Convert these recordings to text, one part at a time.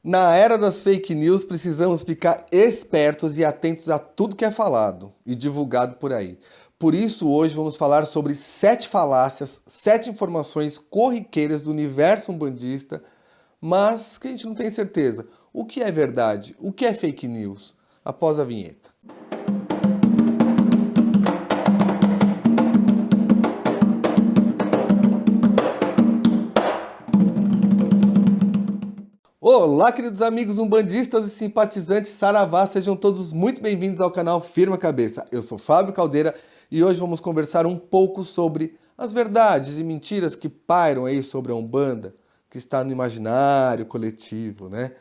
Na era das fake news, precisamos ficar espertos e atentos a tudo que é falado e divulgado por aí. Por isso, hoje vamos falar sobre 7 falácias, 7 informações corriqueiras do universo umbandista, mas que a gente não tem certeza. O que é verdade? O que é fake news? Após a vinheta. Olá, queridos amigos umbandistas e simpatizantes Saravá, sejam todos muito bem-vindos ao canal Firma Cabeça. Eu sou Fábio Caldeira e hoje vamos conversar um pouco sobre as verdades e mentiras que pairam aí sobre a Umbanda, que está no imaginário coletivo, né?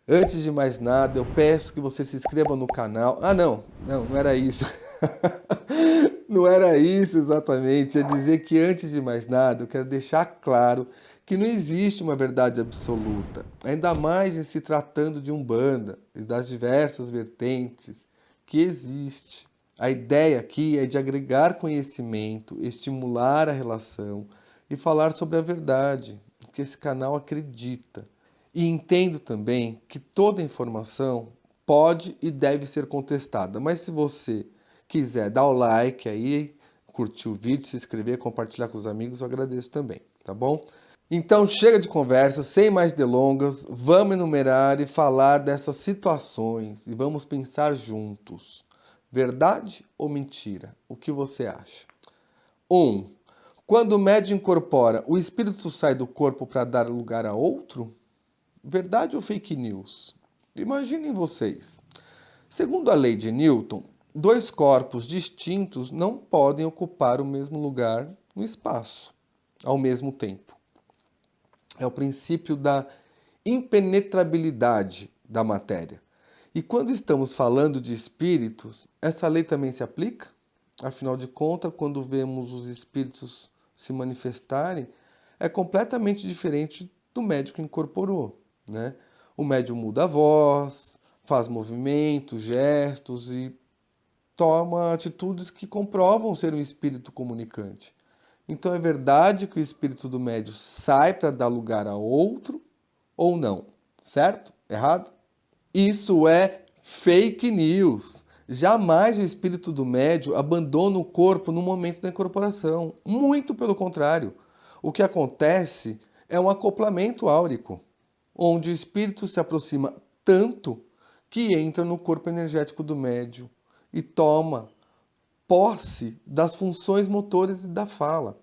Antes de mais nada, eu peço que você se inscreva no canal. Não era isso. Não era isso exatamente. É dizer que antes de mais nada, eu quero deixar claro que não existe uma verdade absoluta, ainda mais em se tratando de Umbanda e das diversas vertentes que existe. A ideia aqui é de agregar conhecimento, estimular a relação e falar sobre a verdade, que esse canal acredita. E entendo também que toda informação pode e deve ser contestada, mas se você quiser dar o like aí, curtir o vídeo, se inscrever, compartilhar com os amigos, eu agradeço também, tá bom? Então chega de conversa, sem mais delongas, vamos enumerar e falar dessas situações e vamos pensar juntos. Verdade ou mentira? O que você acha? 1. Quando o médium incorpora, o espírito sai do corpo para dar lugar a outro? Verdade ou fake news? Imaginem vocês. Segundo a lei de Newton, dois corpos distintos não podem ocupar o mesmo lugar no espaço ao mesmo tempo. É o princípio da impenetrabilidade da matéria. E quando estamos falando de espíritos, essa lei também se aplica? Afinal de contas, quando vemos os espíritos se manifestarem, é completamente diferente do médium que incorporou, né? O médium muda a voz, faz movimentos, gestos e toma atitudes que comprovam ser um espírito comunicante. Então é verdade que o espírito do médium sai para dar lugar a outro ou não? Certo? Errado? Isso é fake news. Jamais o espírito do médium abandona o corpo no momento da incorporação. Muito pelo contrário. O que acontece é um acoplamento áurico, onde o espírito se aproxima tanto que entra no corpo energético do médium e toma posse das funções motores e da fala.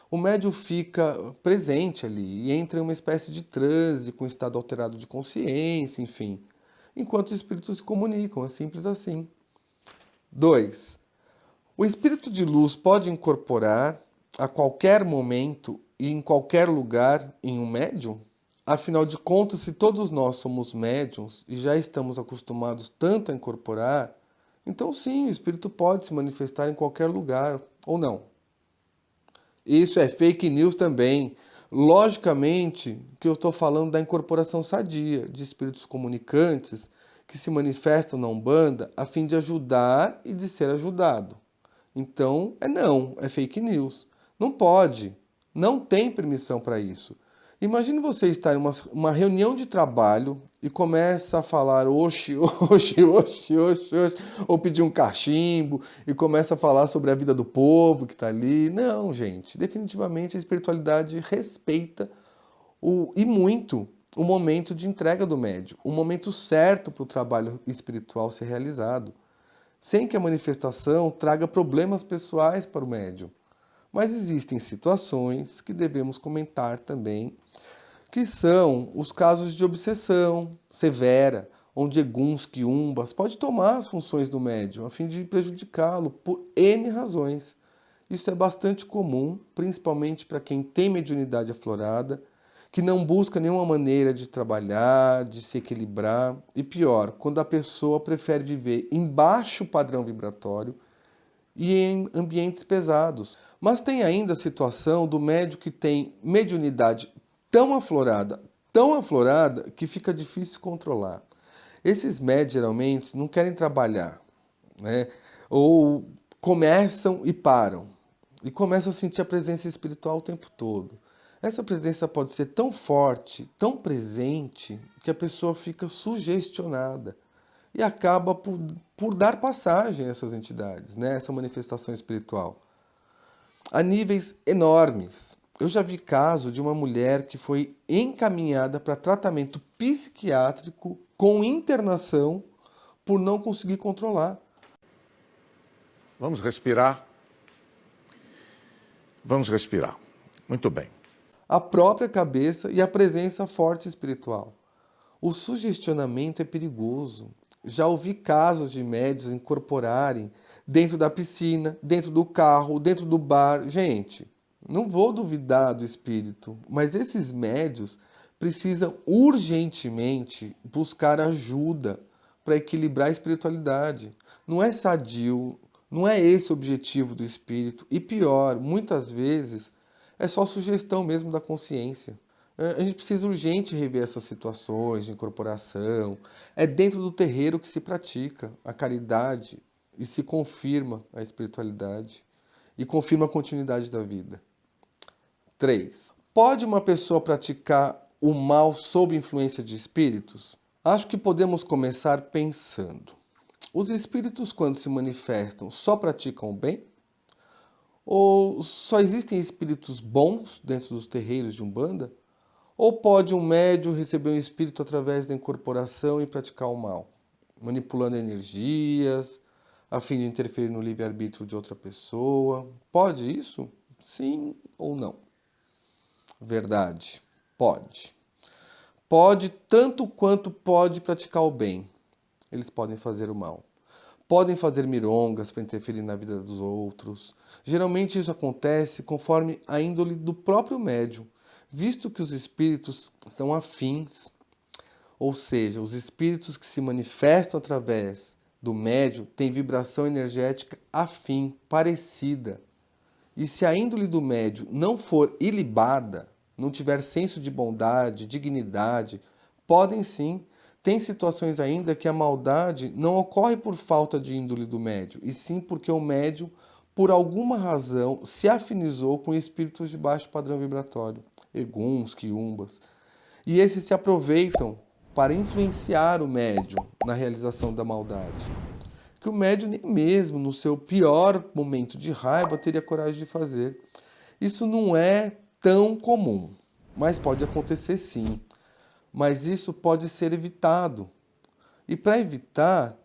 O médium fica presente ali e entra em uma espécie de transe, com estado alterado de consciência, enfim. Enquanto os espíritos se comunicam, é simples assim. 2. O espírito de luz pode incorporar a qualquer momento e em qualquer lugar em um médium? Afinal de contas, se todos nós somos médiums e já estamos acostumados tanto a incorporar, então sim, o espírito pode se manifestar em qualquer lugar, ou não. Isso é fake news também. Logicamente que eu estou falando da incorporação sadia, de espíritos comunicantes que se manifestam na Umbanda a fim de ajudar e de ser ajudado. Então, é fake news. Não pode, não tem permissão para isso. Imagine você estar em uma reunião de trabalho e começa a falar oxe, oxe, oxe, oxe, oxe, ou pedir um cachimbo e começa a falar sobre a vida do povo que está ali. Não, gente, definitivamente a espiritualidade respeita e muito o momento de entrega do médium, o momento certo para o trabalho espiritual ser realizado, sem que a manifestação traga problemas pessoais para o médium. Mas existem situações que devemos comentar também, que são os casos de obsessão severa, onde eguns, quiumbas, pode tomar as funções do médium a fim de prejudicá-lo por N razões. Isso é bastante comum, principalmente para quem tem mediunidade aflorada, que não busca nenhuma maneira de trabalhar, de se equilibrar, e pior, quando a pessoa prefere viver em baixo padrão vibratório e em ambientes pesados. Mas tem ainda a situação do médium que tem mediunidade tão aflorada, que fica difícil controlar. Esses médios geralmente não querem trabalhar, né? Ou começam e param. E começam a sentir a presença espiritual o tempo todo. Essa presença pode ser tão forte, tão presente, que a pessoa fica sugestionada e acaba por dar passagem a essas entidades, né? Essa manifestação espiritual, a níveis enormes. Eu já vi caso de uma mulher que foi encaminhada para tratamento psiquiátrico com internação por não conseguir controlar. Vamos respirar. Vamos respirar. Muito bem. A própria cabeça e a presença forte espiritual. O sugestionamento é perigoso. Já ouvi casos de médiuns incorporarem dentro da piscina, dentro do carro, dentro do bar. Gente, não vou duvidar do espírito, mas esses médiuns precisam urgentemente buscar ajuda para equilibrar a espiritualidade. Não é sadio, não é esse o objetivo do espírito. E pior, muitas vezes é só sugestão mesmo da consciência. A gente precisa urgente rever essas situações de incorporação. É dentro do terreiro que se pratica a caridade e se confirma a espiritualidade e confirma a continuidade da vida. 3. Pode uma pessoa praticar o mal sob influência de espíritos? Acho que podemos começar pensando. Os espíritos, quando se manifestam, só praticam o bem? Ou só existem espíritos bons dentro dos terreiros de Umbanda? Ou pode um médium receber um espírito através da incorporação e praticar o mal, manipulando energias, a fim de interferir no livre-arbítrio de outra pessoa? Pode isso? Sim ou não? Verdade. Pode. Pode tanto quanto pode praticar o bem. Eles podem fazer o mal. Podem fazer mirongas para interferir na vida dos outros. Geralmente isso acontece conforme a índole do próprio médium, visto que os espíritos são afins, ou seja, os espíritos que se manifestam através do médium têm vibração energética afim, parecida. E se a índole do médium não for ilibada, não tiver senso de bondade, dignidade, podem sim. Tem situações ainda que a maldade não ocorre por falta de índole do médium, e sim porque o médium, por alguma razão, se afinizou com espíritos de baixo padrão vibratório, eguns, quiumbas. E esses se aproveitam para influenciar o médium na realização da maldade, que o médium nem mesmo no seu pior momento de raiva teria coragem de fazer. Isso não é tão comum, mas pode acontecer sim. Mas isso pode ser evitado. E para evitar,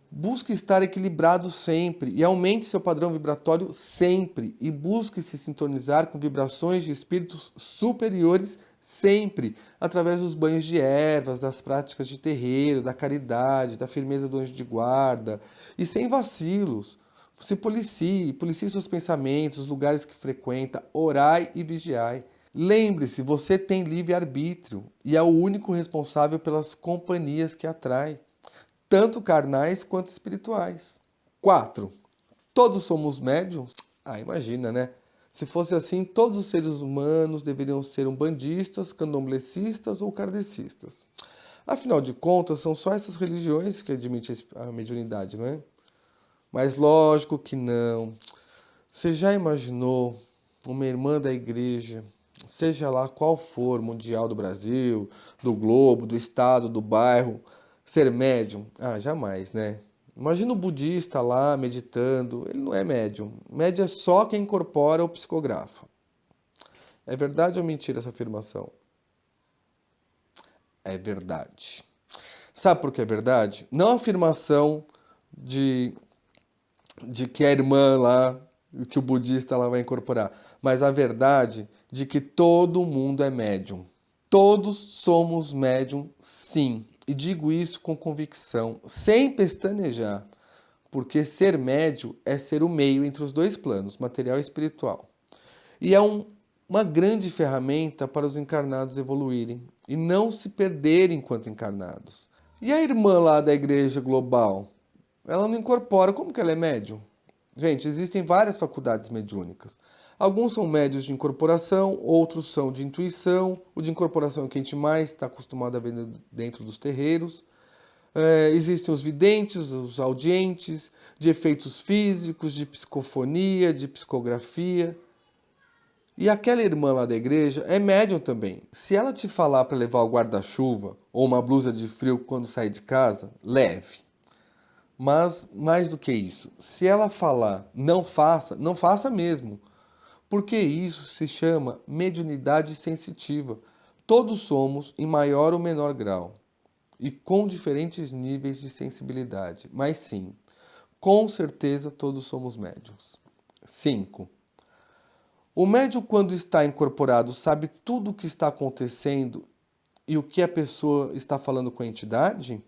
busque estar equilibrado sempre e aumente seu padrão vibratório sempre. E busque se sintonizar com vibrações de espíritos superiores sempre, através dos banhos de ervas, das práticas de terreiro, da caridade, da firmeza do anjo de guarda. E sem vacilos. Se policie seus pensamentos, os lugares que frequenta, orai e vigiai. Lembre-se, você tem livre-arbítrio e é o único responsável pelas companhias que atrai, tanto carnais quanto espirituais. 4. Todos somos médiums? Ah, imagina, né? Se fosse assim, todos os seres humanos deveriam ser umbandistas, candomblecistas ou kardecistas. Afinal de contas, são só essas religiões que admitem a mediunidade, não é? Mas lógico que não. Você já imaginou uma irmã da igreja, seja lá qual for, mundial do Brasil, do globo, do estado, do bairro, ser médium? Ah, jamais, né? Imagina o budista lá meditando, ele não é médium. Médium é só quem incorpora ou psicografa. É verdade ou mentira essa afirmação? É verdade. Sabe por que é verdade? Não a afirmação de que a irmã lá, que o budista lá vai incorporar, mas a verdade de que todo mundo é médium. Todos somos médium, sim. E digo isso com convicção, sem pestanejar, porque ser médium é ser o meio entre os dois planos, material e espiritual. E é uma grande ferramenta para os encarnados evoluírem e não se perderem enquanto encarnados. E a irmã lá da Igreja Global? Ela não incorpora, como que ela é médium? Gente, existem várias faculdades mediúnicas. Alguns são médios de incorporação, outros são de intuição. O de incorporação é o que a gente mais está acostumado a ver dentro dos terreiros. Existem os videntes, os audientes, de efeitos físicos, de psicofonia, de psicografia. E aquela irmã lá da igreja é médium também. Se ela te falar para levar o guarda-chuva ou uma blusa de frio quando sair de casa, leve. Mas mais do que isso, se ela falar não faça, não faça mesmo. Porque isso se chama mediunidade sensitiva. Todos somos em maior ou menor grau e com diferentes níveis de sensibilidade. Mas sim, com certeza todos somos médiuns. 5. O médium, quando está incorporado, sabe tudo o que está acontecendo e o que a pessoa está falando com a entidade?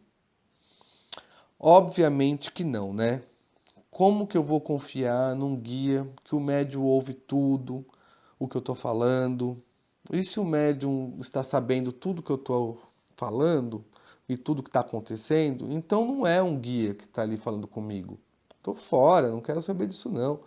Obviamente que não, né? Como que eu vou confiar num guia que o médium ouve tudo o que eu estou falando? E se o médium está sabendo tudo que eu estou falando e tudo que está acontecendo, então não é um guia que está ali falando comigo. Estou fora, não quero saber disso não.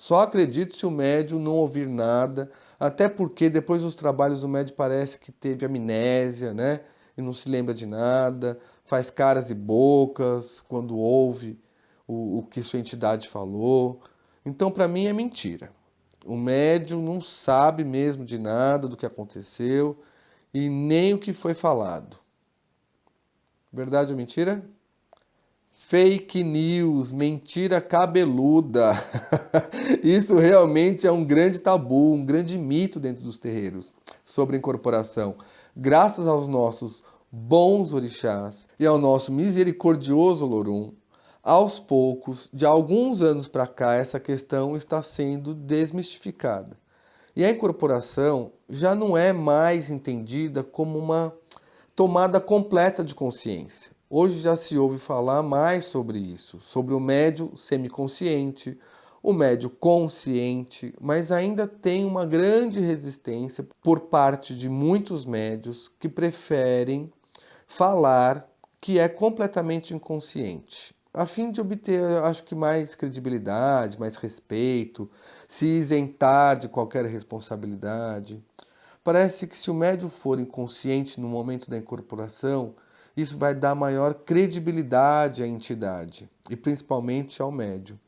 Só acredito se o médium não ouvir nada, até porque depois dos trabalhos o médium parece que teve amnésia, né? E não se lembra de nada, faz caras e bocas quando ouve o que sua entidade falou. Então, para mim, é mentira. O médium não sabe mesmo de nada do que aconteceu e nem o que foi falado. Verdade ou mentira? Fake news, mentira cabeluda. Isso realmente é um grande tabu, um grande mito dentro dos terreiros sobre incorporação. Graças aos nossos bons orixás e ao nosso misericordioso Olorum, aos poucos, de alguns anos para cá, essa questão está sendo desmistificada. E a incorporação já não é mais entendida como uma tomada completa de consciência. Hoje já se ouve falar mais sobre isso, sobre o médium semiconsciente, o médium consciente, mas ainda tem uma grande resistência por parte de muitos médios que preferem falar que é completamente inconsciente, a fim de obter, acho que, mais credibilidade, mais respeito, se isentar de qualquer responsabilidade. Parece que se o médium for inconsciente no momento da incorporação, isso vai dar maior credibilidade à entidade e principalmente ao médium.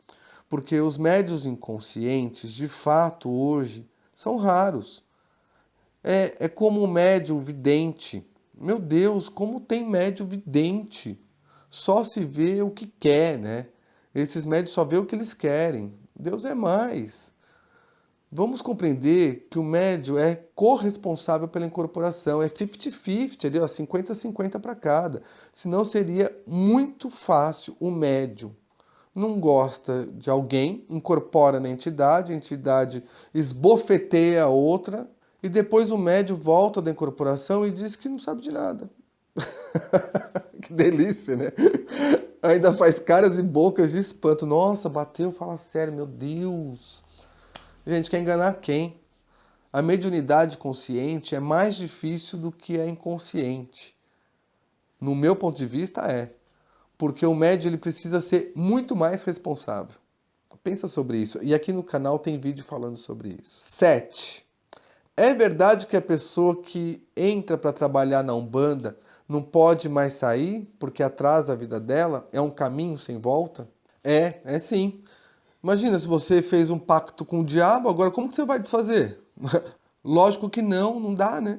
Porque os médiuns inconscientes, de fato, hoje, são raros. É como o médium vidente. Meu Deus, como tem médium vidente? Só se vê o que quer, né? Esses médios só vê o que eles querem. Deus é mais. Vamos compreender que o médium é corresponsável pela incorporação, é 50-50, ali, ó, 50-50 para cada. Senão seria muito fácil o médium. Não gosta de alguém, incorpora na entidade, a entidade esbofeteia a outra, e depois o médium volta da incorporação e diz que não sabe de nada. Que delícia, né? Ainda faz caras e bocas de espanto. Nossa, bateu, fala sério, meu Deus. Gente, quer enganar quem? A mediunidade consciente é mais difícil do que a inconsciente. No meu ponto de vista, é. Porque o médium ele precisa ser muito mais responsável. Pensa sobre isso. E aqui no canal tem vídeo falando sobre isso. 7. É verdade que a pessoa que entra para trabalhar na Umbanda não pode mais sair porque atrasa a vida dela? É um caminho sem volta? É sim. Imagina se você fez um pacto com o diabo, agora como que você vai desfazer? Lógico que não dá, né?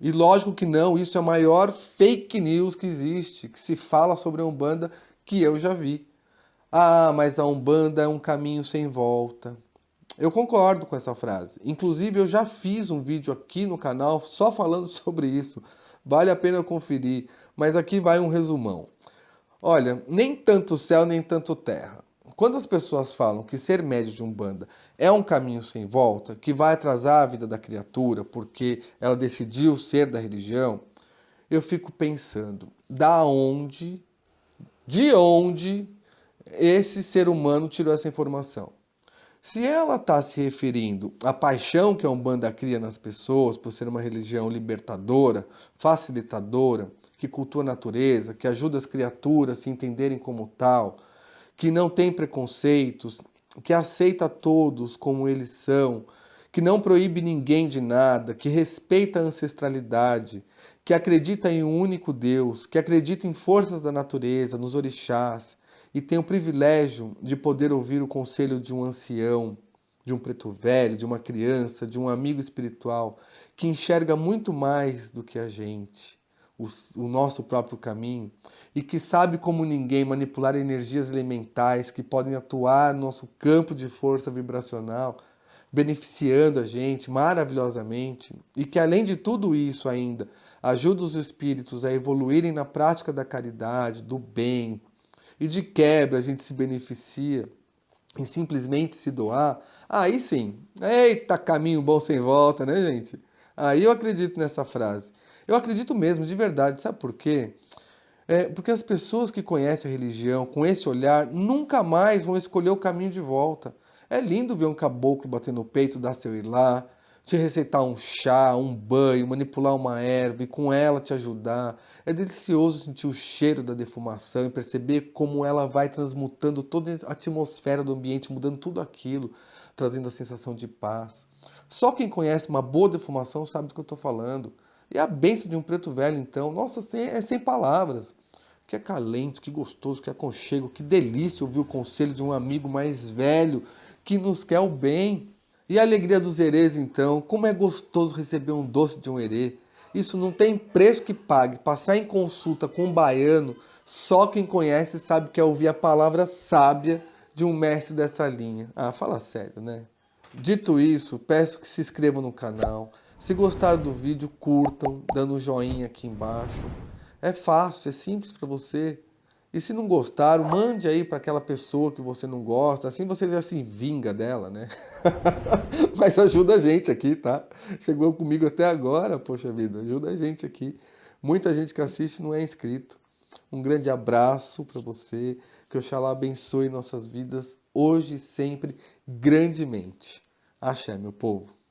E lógico que não, isso é a maior fake news que existe, que se fala sobre a Umbanda, que eu já vi. Ah, mas a Umbanda é um caminho sem volta. Eu concordo com essa frase. Inclusive, eu já fiz um vídeo aqui no canal só falando sobre isso. Vale a pena conferir, mas aqui vai um resumão. Olha, nem tanto céu, nem tanto terra. Quando as pessoas falam que ser médium de Umbanda é um caminho sem volta, que vai atrasar a vida da criatura porque ela decidiu ser da religião, eu fico pensando, de onde esse ser humano tirou essa informação? Se ela está se referindo à paixão que a Umbanda cria nas pessoas por ser uma religião libertadora, facilitadora, que cultua a natureza, que ajuda as criaturas a se entenderem como tal, que não tem preconceitos, que aceita todos como eles são, que não proíbe ninguém de nada, que respeita a ancestralidade, que acredita em um único Deus, que acredita em forças da natureza, nos orixás, e tem o privilégio de poder ouvir o conselho de um ancião, de um preto velho, de uma criança, de um amigo espiritual, que enxerga muito mais do que a gente, o nosso próprio caminho, e que sabe como ninguém manipular energias elementais que podem atuar no nosso campo de força vibracional, beneficiando a gente maravilhosamente, e que além de tudo isso ainda, ajuda os espíritos a evoluírem na prática da caridade, do bem, e de quebra a gente se beneficia em simplesmente se doar, aí sim, eita caminho bom sem volta, né, gente? Aí eu acredito nessa frase. Eu acredito mesmo, de verdade, sabe por quê? Porque as pessoas que conhecem a religião com esse olhar nunca mais vão escolher o caminho de volta. É lindo ver um caboclo bater no peito, dar seu ir lá, te receitar um chá, um banho, manipular uma erva e com ela te ajudar. É delicioso sentir o cheiro da defumação e perceber como ela vai transmutando toda a atmosfera do ambiente, mudando tudo aquilo, trazendo a sensação de paz. Só quem conhece uma boa defumação sabe do que eu estou falando. E a bênção de um preto velho, então, nossa, é sem palavras. Que acalento, que gostoso, que aconchego, que delícia ouvir o conselho de um amigo mais velho que nos quer o bem. E a alegria dos herês, então, como é gostoso receber um doce de um herê. Isso não tem preço que pague. Passar em consulta com um baiano, só quem conhece sabe que é ouvir a palavra sábia de um mestre dessa linha. Ah, fala sério, né? Dito isso, peço que se inscrevam no canal. Se gostaram do vídeo, curtam, dando um joinha aqui embaixo. É fácil, é simples para você. E se não gostaram, mande aí para aquela pessoa que você não gosta. Assim você já se vinga dela, né? Mas ajuda a gente aqui, tá? Chegou comigo até agora, poxa vida, ajuda a gente aqui. Muita gente que assiste não é inscrito. Um grande abraço para você. Que Oxalá abençoe nossas vidas hoje e sempre grandemente. Axé, meu povo.